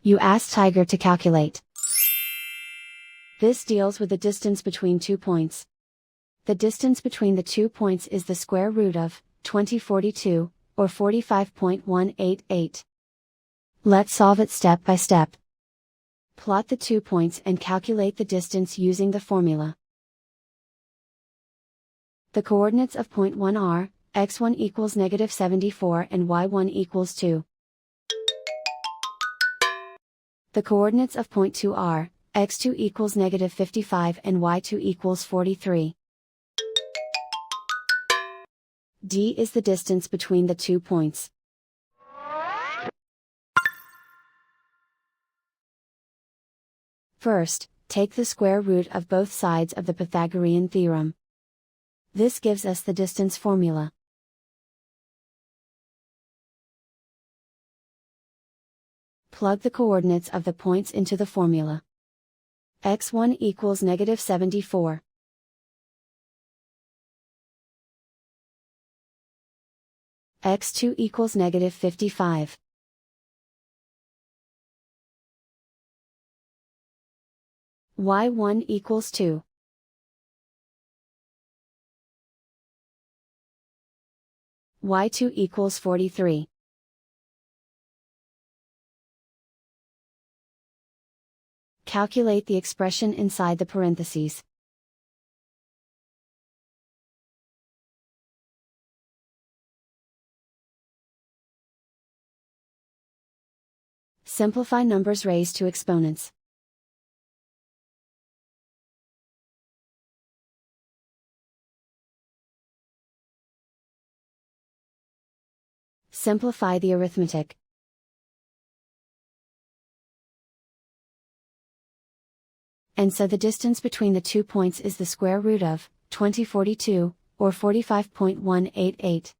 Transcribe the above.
You ask Tiger to calculate. This deals with the distance between 2 points. The distance between the 2 points is the square root of 2042, or 45.188. Let's solve it step by step. Plot the 2 points and calculate the distance using the formula. The coordinates of point 1 are, x1 equals -74 and y1 equals 2. The coordinates of point 2 are, x2 equals -55 and y2 equals 43. D is the distance between the 2 points. First, take the square root of both sides of the Pythagorean theorem. This gives us the distance formula. Plug the coordinates of the points into the formula. x1 equals -74. x2 equals -55. y1 equals 2. y2 equals 43. Calculate the expression inside the parentheses. Simplify numbers raised to exponents. Simplify the arithmetic. And so the distance between the 2 points is the square root of 2042, or 45.188.